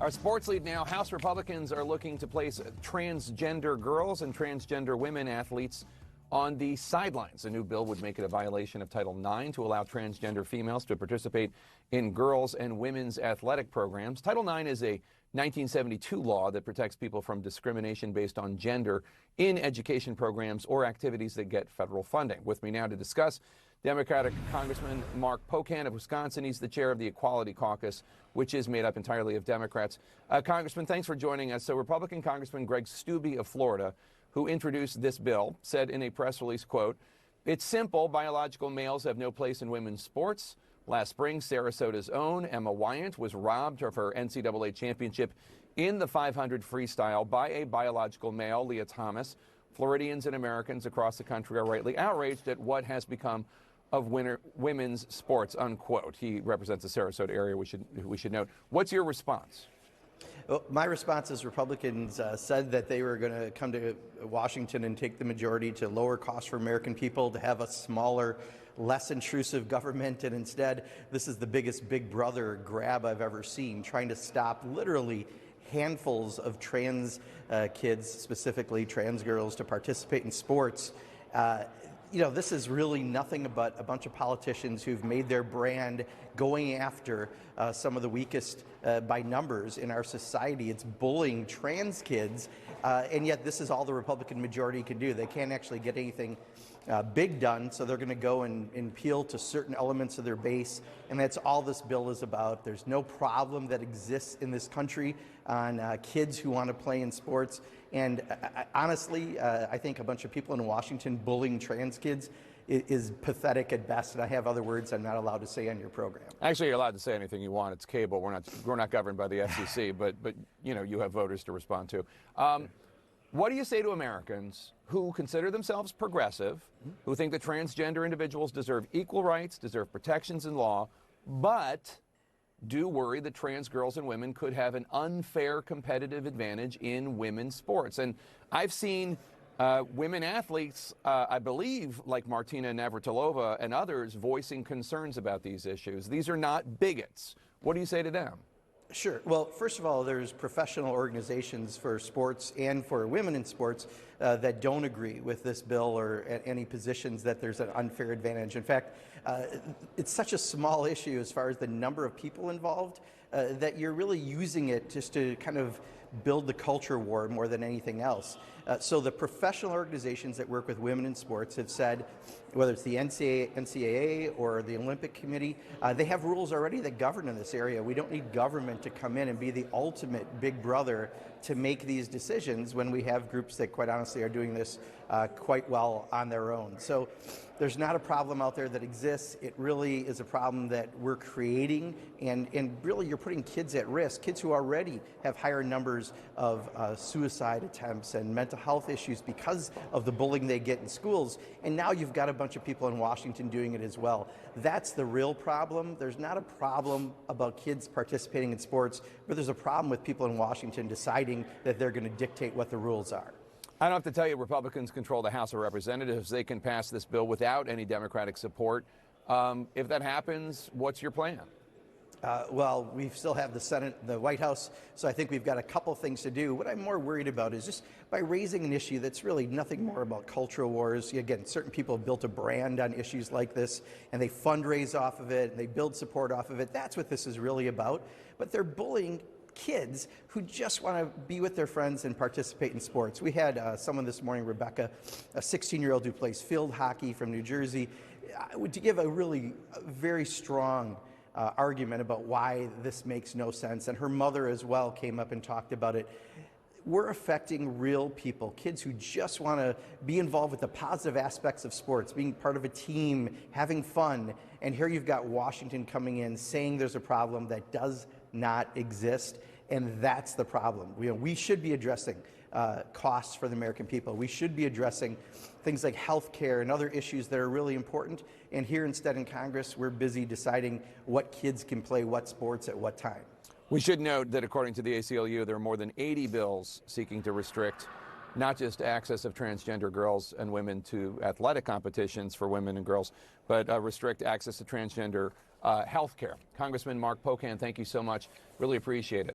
Our sports lead now. House Republicans are looking to place transgender girls and transgender women athletes on the sidelines. A new bill would make it a violation of Title IX to allow transgender females to participate in girls' and women's athletic programs. Title IX is a 1972 law that protects people from discrimination based on gender in education programs or activities that get federal funding. With me now to discuss, Democratic Congressman Mark Pocan of Wisconsin. He's the chair of the Equality Caucus, which is made up entirely of Democrats. Congressman, thanks for joining us. So Republican Congressman Greg Steube of Florida, who introduced this bill, said in a press release, quote, "It's simple. Biological males have no place in women's sports. Last spring, Sarasota's own Emma Wyant was robbed of her NCAA championship in the 500 freestyle by a biological male, Leah Thomas. Floridians and Americans across the country are rightly outraged at what has become of women's sports," unquote. He represents the Sarasota area, we should note. What's your response? Well, my response is Republicans said that they were going to come to Washington and take the majority to lower costs for American people, to have a smaller, less intrusive government, and instead this is the biggest Big Brother grab I've ever seen, trying to stop literally handfuls of trans kids, specifically trans girls, to participate in sports. This is really nothing but a bunch of politicians who've made their brand going after some of the weakest by numbers in our society. It's bullying trans kids, and yet this is all the Republican majority can do. They can't actually get anything big done, so they're going to go and appeal to certain elements of their base, and that's all this bill is about. There's no problem that exists in this country on kids who want to play in sports, and honestly, I think a bunch of people in Washington bullying trans kids is pathetic at best, and I have other words I'm not allowed to say on your program. Actually, you're allowed to say anything you want. It's cable. We're not governed by the FCC, but you have voters to respond to. What do you say to Americans who consider themselves progressive, who think that transgender individuals deserve equal rights, deserve protections in law, but do worry that trans girls and women could have an unfair competitive advantage in women's sports? And I've seen women athletes, I believe, like Martina Navratilova and others, voicing concerns about these issues. These are not bigots. What do you say to them? Sure. Well, first of all, there's professional organizations for sports and for women in sports that don't agree with this bill or at any positions that there's an unfair advantage. In fact, it's such a small issue as far as the number of people involved that you're really using it just to kind of build the culture war more than anything else. So the professional organizations that work with women in sports have said, whether it's the NCAA or the Olympic Committee, they have rules already that govern in this area. We don't need government to come in and be the ultimate big brother to make these decisions when we have groups that, quite honestly, are doing this quite well on their own. So there's not a problem out there that exists. It really is a problem that we're creating, and really you're putting kids at risk, kids who already have higher numbers of suicide attempts and mental health issues because of the bullying they get in schools. And now you've got a bunch of people in Washington doing it as well. That's the real problem. There's not a problem about kids participating in sports, but there's a problem with people in Washington deciding that they're going to dictate what the rules are. I don't have to tell you, Republicans control the House of Representatives. They can pass this bill without any Democratic support. If that happens, what's your plan? Well, we still have the Senate, the White House, so I think we've got a couple things to do. What I'm more worried about is just by raising an issue that's really nothing more about cultural wars. Again, certain people have built a brand on issues like this, and they fundraise off of it, and they build support off of it. That's what this is really about. But they're bullying kids who just want to be with their friends and participate in sports. We had someone this morning, Rebecca, a 16-year-old who plays field hockey from New Jersey, to give a really very strong argument about why this makes no sense. And her mother as well came up and talked about it. We're affecting real people, kids who just want to be involved with the positive aspects of sports, being part of a team, having fun. And here you've got Washington coming in saying there's a problem that does not exist, and that's the problem. We should be addressing costs for the American people. We should be addressing things like health care and other issues that are really important. And here instead in Congress, we're busy deciding what kids can play what sports at what time. We should note that according to the ACLU, there are more than 80 bills seeking to restrict not just access of transgender girls and women to athletic competitions for women and girls, but restrict access to transgender health care. Congressman Mark Pocan, thank you so much. Really appreciate it.